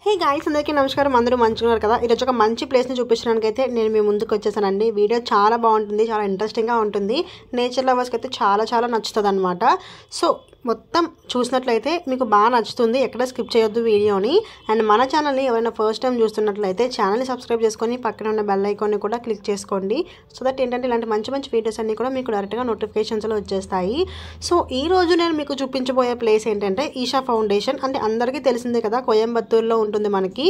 Hey guys, అందరికీ నమస్కారం. అందరూ మంచిగా ఉన్నారు కదా. ఈరోజు ఒక మంచి ప్లేస్ని చూపించడానికి అయితే నేను మీ ముందుకు వచ్చేసానండి. వీడియో చాలా బాగుంటుంది, చాలా ఇంట్రెస్టింగ్గా ఉంటుంది. నేచర్ లవర్స్కి అయితే చాలా చాలా నచ్చుతుంది అనమాట. సో మొత్తం చూసినట్లయితే మీకు బాగా నచ్చుతుంది, ఎక్కడ స్కిప్ చేయొద్దు వీడియోని. అండ్ మన ఛానల్ని ఎవరైనా ఫస్ట్ టైం చూస్తున్నట్లయితే ఛానల్ని సబ్స్క్రైబ్ చేసుకొని పక్కన ఉన్న బెల్ ఐకాన్ని కూడా క్లిక్ చేసుకోండి. సో దట్ ఏంటంటే ఇలాంటి మంచి మంచి వీడియోస్ అన్నీ కూడా మీకు డైరెక్ట్గా నోటిఫికేషన్స్లో వచ్చేస్తాయి. సో ఈరోజు నేను మీకు చూపించబోయే ప్లేస్ ఏంటంటే ఈషా ఫౌండేషన్. అంటే అందరికీ తెలిసిందే కదా, కోయంబత్తూరులో ఉంటుంది. మనకి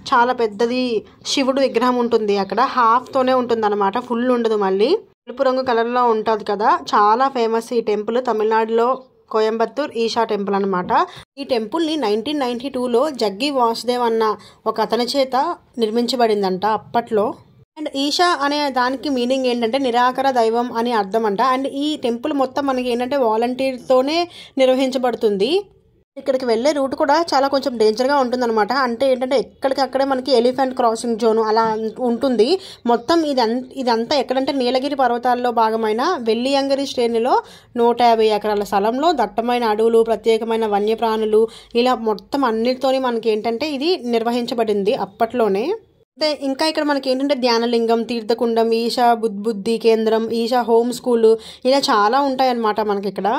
చాలా పెద్దది శివుడు విగ్రహం ఉంటుంది. అక్కడ హాఫ్తోనే ఉంటుంది అనమాట, ఫుల్ ఉండదు. మళ్ళీ తెలుపు రంగు కలర్లో ఉంటుంది కదా. చాలా ఫేమస్ ఈ టెంపుల్ తమిళనాడులో, కోయంబత్తూర్ ఈషా టెంపుల్ అనమాట. ఈ టెంపుల్ని 1992లో జగ్గి వాసుదేవ్ అన్న ఒక అతని చేత నిర్మించబడిందంట అప్పట్లో. అండ్ ఈషా అనే దానికి మీనింగ్ ఏంటంటే నిరాకార దైవం అని అర్థం అంట. అండ్ ఈ టెంపుల్ మొత్తం మనకి ఏంటంటే వాలంటీర్తోనే నిర్వహించబడుతుంది. ఇక్కడికి వెళ్ళే రూట్ కూడా చాలా కొంచెం డేంజర్గా ఉంటుందన్నమాట. అంటే ఏంటంటే ఎక్కడికక్కడే మనకి ఎలిఫెంట్ క్రాసింగ్ జోన్ అలా ఉంటుంది. మొత్తం ఇదంతా ఎక్కడంటే నీలగిరి పర్వతాల్లో భాగమైన వెల్లియంగిరి శ్రేణిలో 150 ఎకరాల స్థలంలో దట్టమైన అడవులు, ప్రత్యేకమైన వన్యప్రాణులు, ఇలా మొత్తం అన్నిటితోని మనకి ఏంటంటే ఇది నిర్వహించబడింది అప్పట్లోనే. అంటే ఇంకా ఇక్కడ మనకి ఏంటంటే ధ్యానలింగం, తీర్థకుండం, ఈషా బుద్ధి కేంద్రం, ఈషా హోమ్ స్కూల్, ఇలా చాలా ఉంటాయన్నమాట మనకి ఇక్కడ.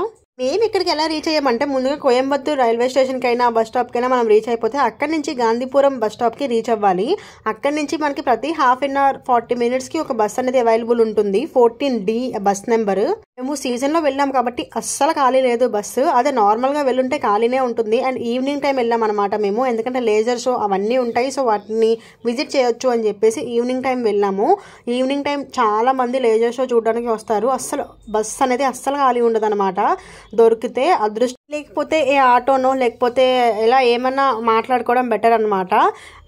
మేము ఇక్కడికి ఎలా రీచ్ అయ్యామంటే ముందుగా కోయంబత్తూర్ రైల్వే స్టేషన్కి అయినా బస్ స్టాప్కైనా మనం రీచ్ అయిపోతే అక్కడి నుంచి గాంధీపురం బస్ స్టాప్కి రీచ్ అవ్వాలి. అక్కడి నుంచి మనకి ప్రతి హాఫ్ అన్ అవర్ 40 మినిట్స్కి ఒక బస్ అనేది అవైలబుల్ ఉంటుంది. 14D bus number. మేము సీజన్లో వెళ్ళాం కాబట్టి అస్సలు ఖాళీ లేదు బస్సు. అదే నార్మల్గా వెళ్ళుంటే ఖాళీనే ఉంటుంది. అండ్ ఈవినింగ్ టైం వెళ్ళాం అనమాట మేము, ఎందుకంటే లేజర్ షో అవన్నీ ఉంటాయి. సో వాటిని విజిట్ చేయొచ్చు అని చెప్పేసి ఈవినింగ్ టైం వెళ్ళాము. ఈవినింగ్ టైం చాలా మంది లేజర్ షో చూడడానికి వస్తారు. అస్సలు బస్ అనేది అస్సలు ఖాళీ ఉండదు అనమాట. దొరికితే అదృష్టం, లేకపోతే ఏ ఆటోనో లేకపోతే ఇలా ఏమన్నా మాట్లాడుకోవడం బెటర్ అనమాట.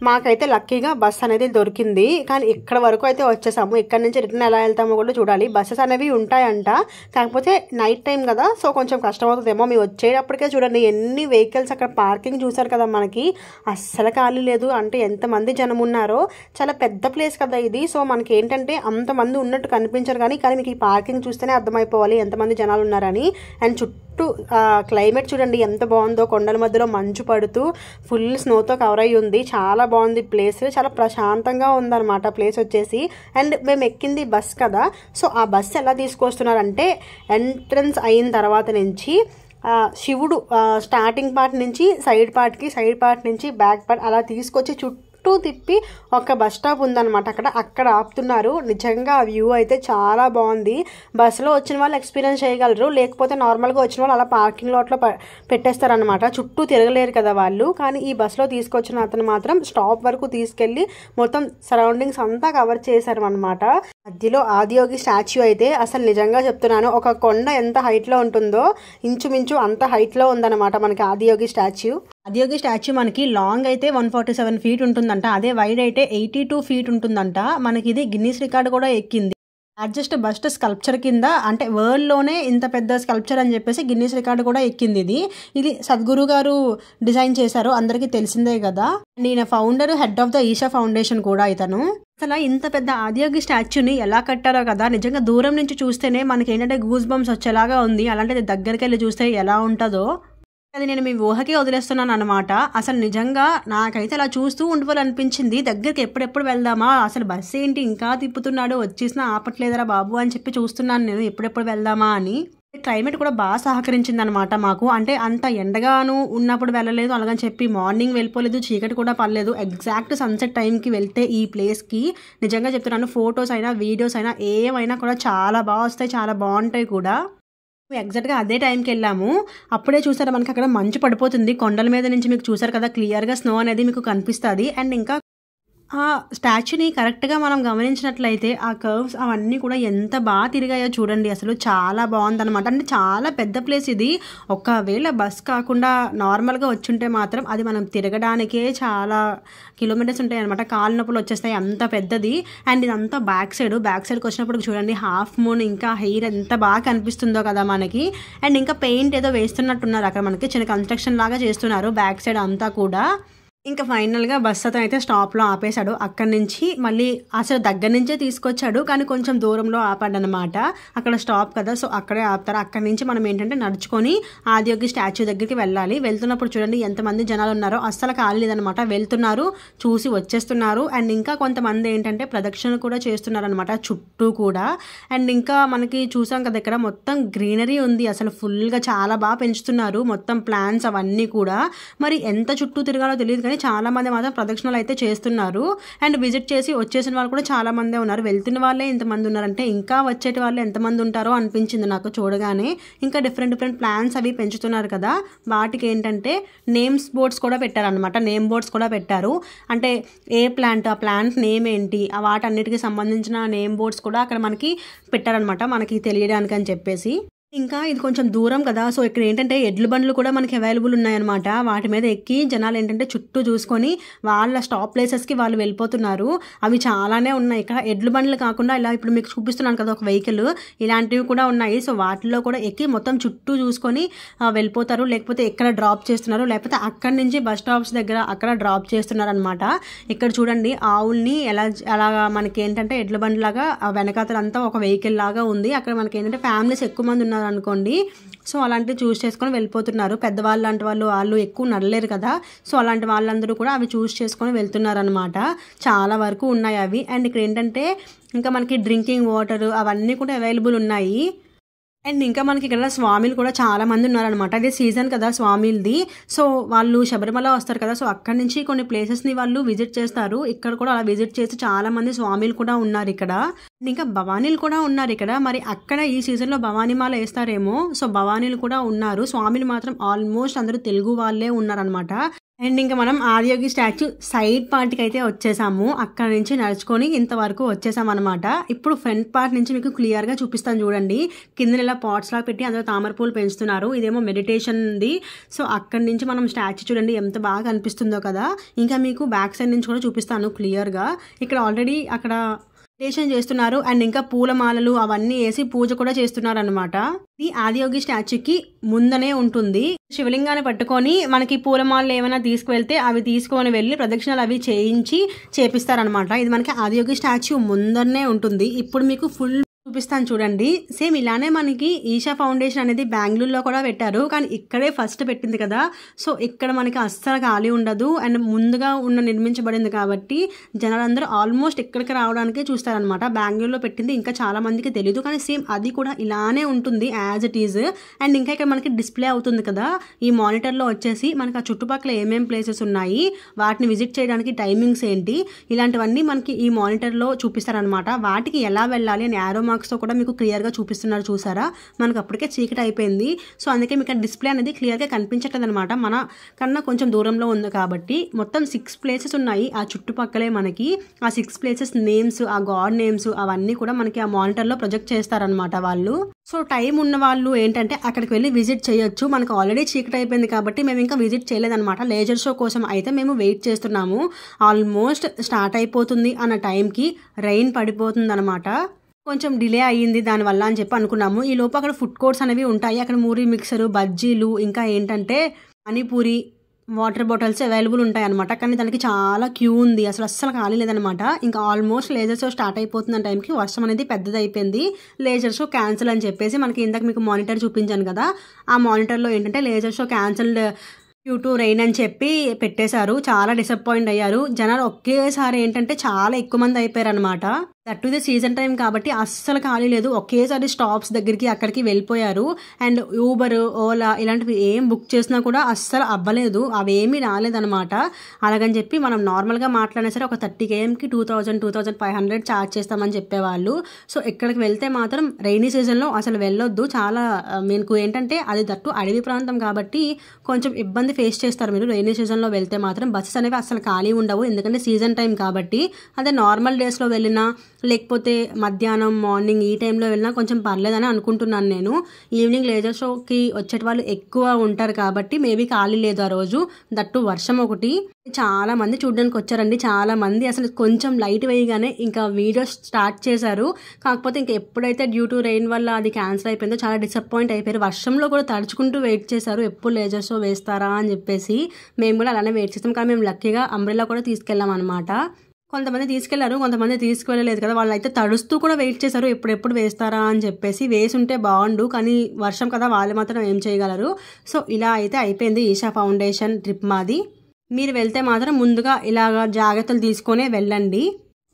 మాకైతే లక్కీగా బస్ అనేది దొరికింది. కానీ ఇక్కడ వరకు అయితే వచ్చేసాము. ఇక్కడ నుంచి రిటర్న్ ఎలా వెళ్తామో కూడా చూడాలి. బస్సెస్ అనేవి ఉంటాయంట, కాకపోతే నైట్ టైం కదా, సో కొంచెం కష్టమవుతుందేమో. మేము వచ్చేటప్పటికే చూడండి ఎన్ని వెహికల్స్ అక్కడ పార్కింగ్ చూసారు కదా, మనకి అస్సలు ఖాళీ లేదు. అంటే ఎంతమంది జనం ఉన్నారో. చాలా పెద్ద ప్లేస్ కదా ఇది. సో మనకి ఏంటంటే అంతమంది ఉన్నట్టు కనిపించరు, కానీ మీకు ఈ పార్కింగ్ చూస్తేనే అర్థమైపోవాలి ఎంతమంది జనాలు ఉన్నారని. అండ్ చుట్టూ క్లైమేట్ చూడండి ఎంత బాగుందో. కొండల మధ్యలో మంచు పడుతూ ఫుల్ స్నోతో కవర్ అయ్యి ఉంది. చాలా బాగుంది ప్లేస్, చాలా ప్రశాంతంగా ఉందన్నమాట ప్లేస్ వచ్చేసి. అండ్ మేము ఎక్కింది బస్ కదా, సో ఆ బస్ ఎలా తీసుకొస్తున్నారంటే ఎంట్రన్స్ అయిన తర్వాత నుంచి శివుడు స్టార్టింగ్ పార్ట్ నుంచి సైడ్ పార్ట్ నుంచి బ్యాక్ పార్ట్ అలా తీసుకొచ్చి చుట్టూ తిప్పి ఒక బస్ స్టాప్ ఉందన్నమాట. అక్కడ ఆపుతున్నారు. నిజంగా ఆ వ్యూ అయితే చాలా బాగుంది. బస్సులో వచ్చిన వాళ్ళు ఎక్స్పీరియన్స్ చేయగలరు, లేకపోతే నార్మల్గా వచ్చిన వాళ్ళు అలా పార్కింగ్ లాట్లో పెట్టేస్తారనమాట. చుట్టూ తిరగలేరు కదా వాళ్ళు. కానీ ఈ బస్సులో తీసుకొచ్చిన అతను మాత్రం స్టాప్ వరకు తీసుకెళ్ళి మొత్తం సరౌండింగ్స్ అంతా కవర్ చేశారు అనమాట. మధ్యలో ఆదియోగి స్టాచ్యూ అయితే అసలు నిజంగా చెప్తున్నాను, ఒక కొండ ఎంత హైట్లో ఉంటుందో ఇంచుమించు అంత హైట్లో ఉందన్నమాట మనకి ఆదియోగి స్టాచ్యూ. ఆదియోగి స్టాచ్యూ మనకి లాంగ్ అయితే 147 ఫీట్ ఉంటుందంట. అదే వైడ్ అయితే 82 ఫీట్ ఉంటుందంట. మనకి ఇది గిన్నీస్ రికార్డు కూడా ఎక్కింది. లార్జెస్ట్ బస్ట్ స్కల్ప్చర్ కింద, అంటే వరల్డ్లోనే ఇంత పెద్ద స్కల్ప్చర్ అని చెప్పేసి గిన్నీస్ రికార్డు కూడా ఎక్కింది. ఇది సద్గురు గారు డిజైన్ చేశారు, అందరికీ తెలిసిందే కదా. ఈయన founder, head of the Isha Foundation కూడా ఇతను. అసలు ఇంత పెద్ద ఆదియోగి స్టాచ్యూని ఎలా కట్టారో కదా, నిజంగా దూరం నుంచి చూస్తేనే మనకి ఏంటంటే గూస్ బంప్స్ వచ్చేలాగా ఉంది. అలాంటిది దగ్గరికి వెళ్ళి చూస్తే ఎలా ఉంటుందో అది నేను మీ ఊహకే వదిలేస్తున్నాను అనమాట. అసలు నిజంగా నాకైతే అలా చూస్తూ ఉండిపోవాలనిపించింది. దగ్గరికి ఎప్పుడెప్పుడు వెళ్దామా, అసలు బస్సు ఏంటి ఇంకా తిప్పుతున్నాడు, వచ్చేసినా ఆపట్లేదరా బాబు అని చెప్పి చూస్తున్నాను నేను, ఎప్పుడెప్పుడు వెళ్దామా అని. క్లైమేట్ కూడా బాగా సహకరించింది అనమాట మాకు. అంటే అంత ఎండగాను ఉన్నప్పుడు వెళ్ళలేదు, అలాగని చెప్పి మార్నింగ్ వెళ్ళిపోలేదు, చీకటి కూడా పడలేదు. ఎగ్జాక్ట్ సన్సెట్ టైంకి వెళ్తే ఈ ప్లేస్కి నిజంగా చెప్తున్నాను, ఫొటోస్ అయినా వీడియోస్ అయినా ఏమైనా కూడా చాలా బాగా వస్తాయి, చాలా బాగుంటాయి కూడా. ఎగ్జాక్ట్గా అదే టైంకి వెళ్ళాము. అప్పుడే చూసారా మనకి అక్కడ మంచు పడిపోతుంది కొండల మీద నుంచి. మీకు చూసారు కదా క్లియర్గా స్నో అనేది మీకు కనిపిస్తుంది. అండ్ ఇంకా ఆ స్టాచ్యూని కరెక్ట్గా మనం గమనించినట్లయితే ఆ కర్వ్స్ అవన్నీ కూడా ఎంత బాగా తిరిగాయో చూడండి. అసలు చాలా బాగుందన్నమాట. అంటే చాలా పెద్ద ప్లేస్ ఇది. ఒకవేళ బస్ కాకుండా నార్మల్గా వచ్చుంటే మాత్రం అది మనం తిరగడానికే చాలా కిలోమీటర్స్ ఉంటాయి అనమాట. కాలు నొప్పులు వచ్చేస్తాయి, అంత పెద్దది. అండ్ ఇదంతా బ్యాక్ సైడ్కి వచ్చినప్పుడు చూడండి హాఫ్ మూన్ ఇంకా హెయిర్ ఎంత బాగా కనిపిస్తుందో కదా మనకి. అండ్ ఇంకా పెయింట్ ఏదో వేస్తున్నట్టున్నారు అక్కడ, మనకి చిన్న కన్స్ట్రక్షన్ లాగా చేస్తున్నారు బ్యాక్ సైడ్ అంతా కూడా. ఇంకా ఫైనల్‌గా బస్ అతనైతే స్టాప్‌లో ఆపేశాడు. అక్కడి నుంచి మళ్ళీ అసలు దగ్గర నుంచే తీసుకొచ్చాడు. కానీ కొంచెం దూరంలో ఆపాడనమాట. అక్కడ స్టాప్ కదా! సో, అక్కడే ఆపుతారు. అక్కడి నుంచి మనం ఏంటంటే నడుచుకొని ఆదియోగి స్టాచ్యూ దగ్గరికి వెళ్ళాలి. వెళ్తున్నప్పుడు చూడండి ఎంతమంది జనాలున్నారో అస్సలు ఖాళీ లేదనమాట. వెళ్తున్నారు, చూసి వచ్చేస్తున్నారు. అండ్ ఇంకా కొంతమంది ఏంటంటే ప్రదక్షిణలు కూడా చేస్తున్నారనమాట చుట్టూ కూడా. అండ్ ఇంకా మనకి చూసాం కదా ఇక్కడ మొత్తం గ్రీనరీ ఉంది. అసలు ఫుల్‌గా చాలా బాగా పెంచుతున్నారు. మొత్తం ప్లాంట్స్ అవన్నీ కూడా. మరి ఎంత చుట్టూ తిరగాలో తెలీదు కానీ చాలామంది మాత్రం ప్రదక్షిణలు అయితే చేస్తున్నారు. అండ్ విజిట్ చేసి వచ్చేసిన వాళ్ళు కూడా చాలామందే ఉన్నారు. వెళ్తున్న వాళ్ళే ఇంతమంది ఉన్నారంటే ఇంకా వచ్చేటి వాళ్ళు ఎంతమంది ఉంటారో అనిపించింది నాకు చూడగానే. ఇంకా డిఫరెంట్ ప్లాంట్స్ అవి పెంచుతున్నారు కదా, వాటికి ఏంటంటే నేమ్స్ బోర్డ్స్ కూడా పెట్టారనమాట. నేమ్ బోర్డ్స్ కూడా పెట్టారు. అంటే ఏ ప్లాంట్, ఆ ప్లాంట్ నేమ్ ఏంటి, ఆ వాటన్నిటికి సంబంధించిన నేమ్ బోర్డ్స్ కూడా అక్కడ మనకి పెట్టారనమాట, మనకి తెలియడానికి అని చెప్పేసి. ఇంకా ఇది కొంచెం దూరం కదా, సో ఇక్కడ ఏంటంటే ఎడ్ల బండ్లు కూడా మనకి అవైలబుల్ ఉన్నాయన్నమాట. వాటి మీద ఎక్కి జనాలు ఏంటంటే చుట్టూ చూసుకొని వాళ్ళ స్టాప్ ప్లేసెస్కి వాళ్ళు వెళ్ళిపోతున్నారు. అవి చాలానే ఉన్నాయి ఇక్కడ. ఎడ్ల బండ్లు కాకుండా ఇలా ఇప్పుడు మీకు చూపిస్తున్నాను కదా ఒక వెహికల్, ఇలాంటివి కూడా ఉన్నాయి. సో వాటిల్లో కూడా ఎక్కి మొత్తం చుట్టూ చూసుకొని వెళ్ళిపోతారు. లేకపోతే ఎక్కడ డ్రాప్ చేస్తున్నారు, లేకపోతే అక్కడి నుంచి బస్ స్టాప్స్ దగ్గర అక్కడ డ్రాప్ చేస్తున్నారు అనమాట. ఇక్కడ చూడండి ఆవుల్ని ఎలా మనకి ఏంటంటే ఎడ్ల బండి లాగా వెనకాతలంతా ఒక వెహికల్ లాగా ఉంది. అక్కడ మనకి ఏంటంటే ఫ్యామిలీస్ ఎక్కువ మంది ఉన్నారు అనుకోండి, సో అలాంటివి చూస్ చేసుకొని వెళ్ళిపోతున్నారు. పెద్దవాళ్ళు లాంటి వాళ్ళు ఎక్కువ నడలేరు కదా, సో అలాంటి వాళ్ళందరూ కూడా అవి చూస్ చేసుకొని వెళ్తున్నారు అనమాట. చాలా వరకు ఉన్నాయి అవి. అండ్ ఇక్కడ ఏంటంటే ఇంకా మనకి డ్రింకింగ్ వాటర్ అవన్నీ కూడా అవైలబుల్ ఉన్నాయి. అండ్ ఇంకా మనకి ఇక్కడ స్వామిలు కూడా చాలా మంది ఉన్నారనమాట. అదే సీజన్ కదా స్వామిలది, సో వాళ్ళు శబరిమల వస్తారు కదా, సో అక్కడి నుంచి కొన్ని ప్లేసెస్ని వాళ్ళు విజిట్ చేస్తారు. ఇక్కడ కూడా అలా విజిట్ చేసి చాలా మంది స్వామిలు కూడా ఉన్నారు ఇక్కడ. ఇంకా భవానీలు కూడా ఉన్నారు ఇక్కడ. మరి అక్కడ ఈ సీజన్లో భవానీమాల వేస్తారేమో, సో భవానీలు కూడా ఉన్నారు. స్వామిలు మాత్రం ఆల్మోస్ట్ అందరూ తెలుగు వాళ్ళే ఉన్నారనమాట. అండ్ ఇంకా మనం ఆదియోగి స్టాచ్యూ సైడ్ పార్ట్కి అయితే వచ్చేసాము. అక్కడ నుంచి నడుచుకొని ఇంతవరకు వచ్చేసాం అనమాట. ఇప్పుడు ఫ్రంట్ పార్ట్ నుంచి మీకు క్లియర్గా చూపిస్తాను చూడండి. కింద ఇలా పాట్స్ లాగా పెట్టి అందులో తామర పూలు పెంచుతున్నారు. ఇదేమో మెడిటేషన్ది. సో అక్కడి నుంచి మనం స్టాచ్యూ చూడండి ఎంత బాగా అనిపిస్తుందో కదా. ఇంకా మీకు బ్యాక్ సైడ్ నుంచి కూడా చూపిస్తాను క్లియర్గా. ఇక్కడ ఆల్రెడీ అక్కడ మెడిటేషన్ చేస్తున్నారు. అండ్ ఇంకా పూలమాలలు అవన్నీ వేసి పూజ కూడా చేస్తున్నారు అనమాట. ఇది ఆదియోగి స్టాచ్యూకి ముందనే ఉంటుంది. శివలింగాన్ని పట్టుకొని మనకి పూలమాలలు ఏమైనా తీసుకువెళ్తే అవి తీసుకొని వెళ్ళి ప్రదక్షిణలు అవి చేపిస్తారనమాట. ఇది మనకి ఆదియోగి స్టాచ్యూ ముందరనే ఉంటుంది. ఇప్పుడు మీకు ఫుల్ చూపిస్తాను చూడండి. సేమ్ ఇలానే మనకి ఈషా ఫౌండేషన్ అనేది బెంగళూరులో కూడా పెట్టారు, కానీ ఇక్కడే ఫస్ట్ పెట్టింది కదా, సో ఇక్కడ మనకి అస్సలు ఖాళీ ఉండదు. అండ్ ముందుగా నిర్మించబడింది కాబట్టి జనాలందరూ ఆల్మోస్ట్ ఇక్కడికి రావడానికే చూస్తారనమాట. బెంగళూరులో పెట్టింది ఇంకా చాలా మందికి తెలియదు, కానీ సేమ్ అది కూడా ఇలానే ఉంటుంది యాజ్ ఇట్ ఈజ్. అండ్ ఇంకా ఇక్కడ మనకి డిస్ప్లే అవుతుంది కదా, ఈ మానిటర్లో వచ్చేసి మనకి ఆ చుట్టుపక్కల ఏమేమి ప్లేసెస్ ఉన్నాయి, వాటిని విజిట్ చేయడానికి టైమింగ్స్ ఏంటి, ఇలాంటివన్నీ మనకి ఈ మానిటర్లో చూపిస్తారనమాట. వాటికి ఎలా వెళ్ళాలి అని యారో మార్క్స్తో కూడా మీకు క్లియర్గా చూపిస్తున్నారు చూసారా. మనకు అప్పటికే చీకటి అయిపోయింది, సో అందుకే మీకు డిస్ప్లే అనేది క్లియర్గా కనిపించట్లేదు అనమాట. మన కన్నా కొంచెం దూరంలో ఉంది కాబట్టి. మొత్తం 6 ప్లేసెస్ ఉన్నాయి ఆ చుట్టుపక్కలే. మనకి ఆ 6 ప్లేసెస్ నేమ్స్, ఆ గాడ్ నేమ్స్ అవన్నీ కూడా మనకి ఆ మానిటర్లో ప్రొజెక్ట్ చేస్తారనమాట వాళ్ళు. సో టైం ఉన్న వాళ్ళు ఏంటంటే అక్కడికి వెళ్ళి విజిట్ చేయొచ్చు. మనకు ఆల్రెడీ చీకటి అయిపోయింది కాబట్టి మేము ఇంకా విజిట్ చేయలేదన్నమాట. లేజర్ షో కోసం అయితే మేము వెయిట్ చేస్తున్నాము. ఆల్మోస్ట్ స్టార్ట్ అయిపోతుంది అన్న టైంకి రెయిన్ పడిపోతుంది అనమాట. కొంచెం డిలే అయ్యింది దానివల్ల అని చెప్పి అనుకున్నాము. ఈ లోపు అక్కడ ఫుడ్ కోర్ట్స్ అనేవి ఉంటాయి. అక్కడ మూరి మిక్సరు, బజ్జీలు, ఇంకా ఏంటంటే పానీపూరి, వాటర్ బాటిల్స్ అవైలబుల్ ఉంటాయి అనమాట. కానీ దానికి చాలా క్యూ ఉంది, అస్సలు ఖాళీ లేదనమాట. ఇంకా ఆల్మోస్ట్ లేజర్ షో స్టార్ట్ అయిపోతున్న టైంకి వర్షం అనేది పెద్దది అయిపోయింది. లేజర్ షో క్యాన్సిల్ అని చెప్పేసి మనకి ఇందాక మీకు మానిటర్ చూపించాను కదా, ఆ మానిటర్లో ఏంటంటే laser show cancelled due to rain అని చెప్పి పెట్టేశారు. చాలా డిసప్పాయింట్ అయ్యారు జనాలు. ఒకేసారి ఏంటంటే చాలా ఎక్కువ మంది అయిపోయారు అనమాట. That to the season time కాబట్టి అస్సలు ఖాళీ లేదు. ఒకేసారి స్టాప్స్ దగ్గరికి అక్కడికి వెళ్ళిపోయారు. అండ్ ఊబర్, ఓలా ఇలాంటివి ఏం బుక్ చేసినా కూడా అస్సలు అవ్వలేదు, అవేమీ రాలేదనమాట. అలాగని చెప్పి మనం నార్మల్గా మాట్లాడినా సరే ఒక 30 kmకి 2,500 ఛార్జ్ చేస్తామని చెప్పేవాళ్ళు. సో ఇక్కడికి వెళ్తే మాత్రం రైనీ సీజన్లో అసలు వెళ్ళొద్దు. చాలా మీకు ఏంటంటే అది దట్టు అడవి ప్రాంతం కాబట్టి కొంచెం ఇబ్బంది ఫేస్ చేస్తారు మీరు. రైనీ సీజన్లో వెళ్తే మాత్రం బస్సెస్ అనేవి అసలు ఖాళీ ఉండవు, ఎందుకంటే సీజన్ టైం కాబట్టి. అదే నార్మల్ డేస్లో వెళ్ళినా లేకపోతే మధ్యాహ్నం మార్నింగ్ ఈ టైంలో వెళ్ళినా కొంచెం పర్లేదని అనుకుంటున్నాను నేను. ఈవినింగ్ లేజర్ షోకి వచ్చేటి వాళ్ళు ఎక్కువ ఉంటారు కాబట్టి మేబీ ఖాళీ లేదు ఆ రోజు. దట్టు వర్షం ఒకటి. చాలా మంది చూడడానికి వచ్చారండి. చాలా మంది అసలు కొంచెం లైట్ వేయగానే ఇంకా వీడియో స్టార్ట్ చేశారు. కాకపోతే ఇంకా ఎప్పుడైతే డ్యూ టు రెయిన్ వల్ల అది క్యాన్సిల్ అయిపోయిందో చాలా డిసప్పాయింట్ అయిపోయారు. వర్షంలో కూడా తడుచుకుంటూ వెయిట్ చేశారు ఎప్పుడు లేజర్ షో వేస్తారా అని చెప్పేసి. మేము కూడా అలానే వెయిట్ చేస్తాం. కానీ మేము లక్కీగా అంబ్రెల్లా కూడా తీసుకెళ్ళాం అనమాట. కొంతమంది తీసుకెళ్లారు, కొంతమంది తీసుకువెళ్ళలేదు కదా. వాళ్ళు అయితే తడుస్తూ కూడా వెయిట్ చేశారు ఎప్పుడెప్పుడు వేస్తారా అని చెప్పేసి. వేసి ఉంటే బాగుండు, కానీ వర్షం కదా, వాళ్ళు మాత్రం ఏం చేయగలరు. సో ఇలా అయితే అయిపోయింది ఈషా ఫౌండేషన్ ట్రిప్ మాది. మీరు వెళ్తే మాత్రం ముందుగా ఇలాగ జాగ్రత్తలు తీసుకొనే వెళ్ళండి.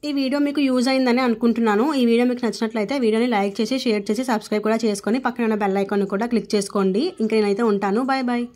ఈ వీడియో మీకు యూజ్ అయిందని అనుకుంటున్నాను. ఈ వీడియో మీకు నచ్చినట్లయితే వీడియోని లైక్ చేసి, షేర్ చేసి, సబ్స్క్రైబ్ కూడా చేసుకొని పక్కన ఉన్న బెల్ ఐకాన్ కూడా క్లిక్ చేసుకోండి. ఇంకా నేనైతే ఉంటాను. Bye bye.